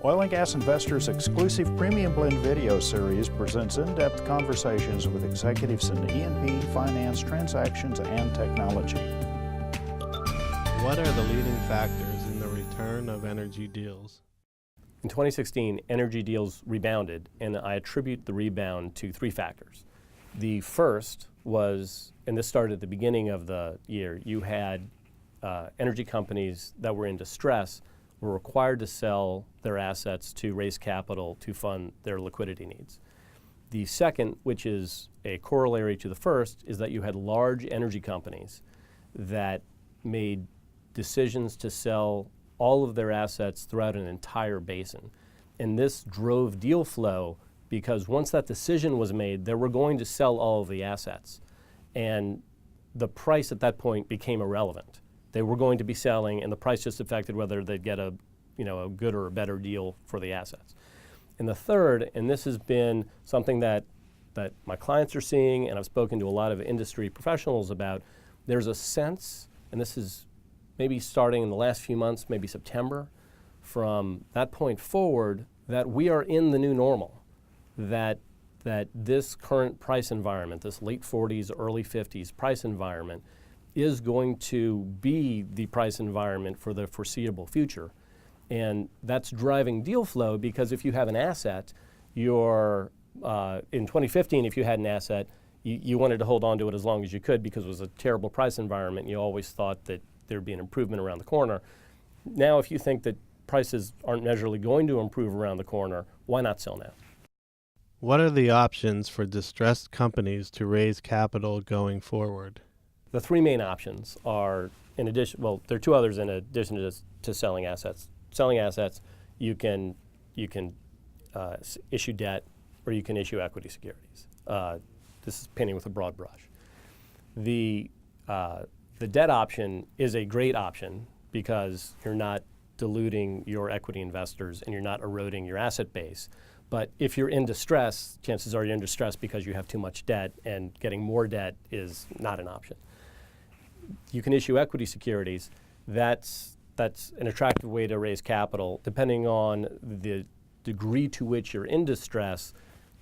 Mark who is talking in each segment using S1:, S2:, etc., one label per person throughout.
S1: Oil and Gas Investors' exclusive Premium Blend video series presents in-depth conversations with executives in E&P, finance, transactions, and technology.
S2: What are the leading factors in the return of energy deals?
S3: In 2016, energy deals rebounded, and I attribute the rebound to three factors. The first was, and this started at the beginning of the year, you had energy companies that were in distress were required to sell their assets to raise capital to fund their liquidity needs. The second, which is a corollary to the first, is that you had large energy companies that made decisions to sell all of their assets throughout an entire basin. And this drove deal flow because once that decision was made, they were going to sell all of the assets. And the price at that point became irrelevant. They were going to be selling, and the price just affected whether they'd get a good or a better deal for the assets. And the third, and this has been something that my clients are seeing, and I've spoken to a lot of industry professionals about, there's a sense, and this is maybe starting in the last few months, maybe September, from that point forward, that we are in the new normal, that this current price environment, this late 40s, early 50s price environment, is going to be the price environment for the foreseeable future. And that's driving deal flow because if you have an asset, in 2015, if you had an asset, you wanted to hold on to it as long as you could because it was a terrible price environment. You always thought that there'd be an improvement around the corner. Now, if you think that prices aren't measurably going to improve around the corner, why not sell now?
S2: What are the options for distressed companies to raise capital going forward?
S3: The three main options are, in addition, well, there are two others in addition to selling assets. Selling assets, you can issue debt or you can issue equity securities. This is painting with a broad brush. The debt option is a great option because you're not diluting your equity investors and you're not eroding your asset base. But if you're in distress, chances are you're in distress because you have too much debt, and getting more debt is not an option. You can issue equity securities. That's an attractive way to raise capital. Depending on the degree to which you're in distress,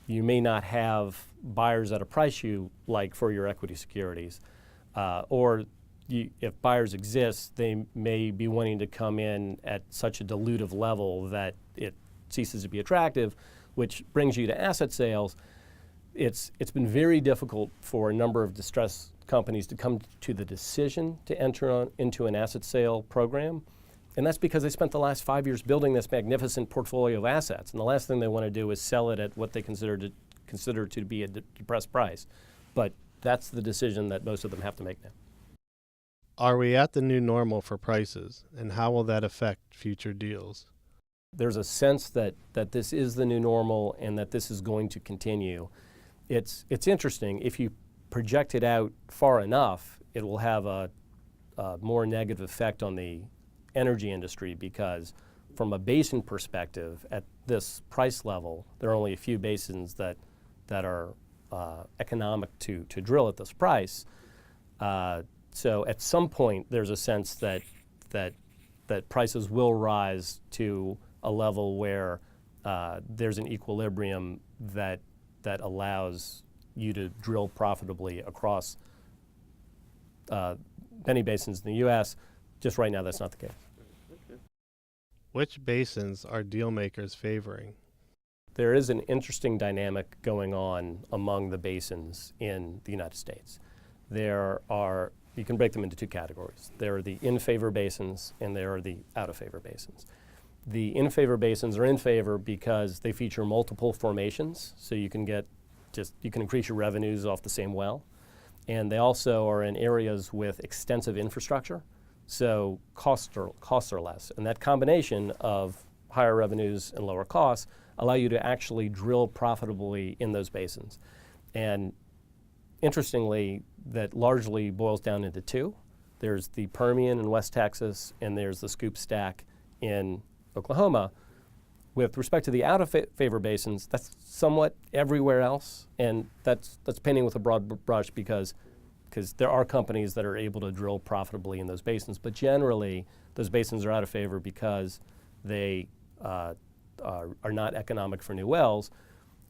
S3: you may not have buyers at a price you like for your equity securities. If buyers exist, they may be wanting to come in at such a dilutive level that it ceases to be attractive, which brings you to asset sales. It's been very difficult for a number of distressed companies to come to the decision to enter into an asset sale program. And that's because they spent the last 5 years building this magnificent portfolio of assets. And the last thing they want to do is sell it at what they consider to be a depressed price. But that's the decision that most of them have to make now.
S2: Are we at the new normal for prices, and how will that affect future deals?
S3: There's a sense that this is the new normal and that this is going to continue. It's interesting. If you project it out far enough, it will have a more negative effect on the energy industry because from a basin perspective, at this price level, there are only a few basins that are economic to drill at this price. So at some point, there's a sense that prices will rise to a level where there's an equilibrium that allows you to drill profitably across many basins in the U.S. Just right now, that's not the case.
S2: Which basins are deal makers favoring?
S3: There is an interesting dynamic going on among the basins in the United States. You can break them into two categories. There are the in-favor basins and there are the out-of-favor basins. The in-favor basins are in favor because they feature multiple formations, so you can increase your revenues off the same well. And they also are in areas with extensive infrastructure, so costs are less. And that combination of higher revenues and lower costs allow you to actually drill profitably in those basins. And interestingly, that largely boils down into two. There's the Permian in West Texas, and there's the Scoop Stack in Oklahoma. With respect to the out-of-favor basins, that's somewhat everywhere else, and that's painting with a broad brush because there are companies that are able to drill profitably in those basins, but generally those basins are out of favor because they are not economic for new wells.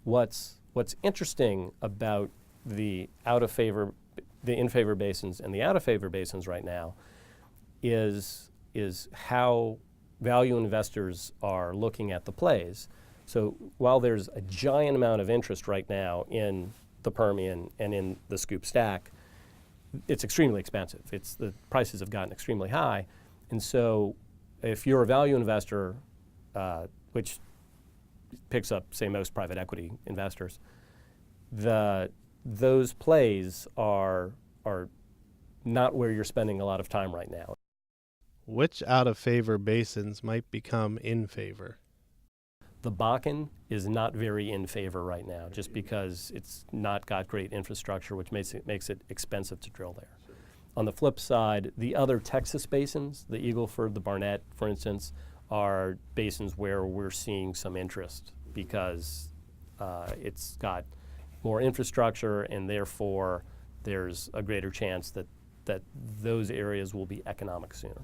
S3: What's interesting about the in favor basins and the out of favor basins right now is how value investors are looking at the plays. So while there's a giant amount of interest right now in the Permian and in the Scoop Stack, it's extremely expensive. The prices have gotten extremely high. And so if you're a value investor, which picks up, say, most private equity investors, those plays are not where you're spending a lot of time right now.
S2: Which out-of-favor basins might become in favor?
S3: The Bakken is not very in favor right now, just because it's not got great infrastructure, which makes it expensive to drill there. On the flip side, the other Texas basins, the Eagle Ford, the Barnett, for instance, are basins where we're seeing some interest because it's got more infrastructure, and therefore there's a greater chance that those areas will be economic sooner.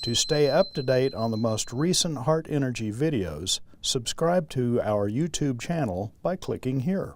S1: To stay up to date on the most recent Hart Energy videos, subscribe to our YouTube channel by clicking here.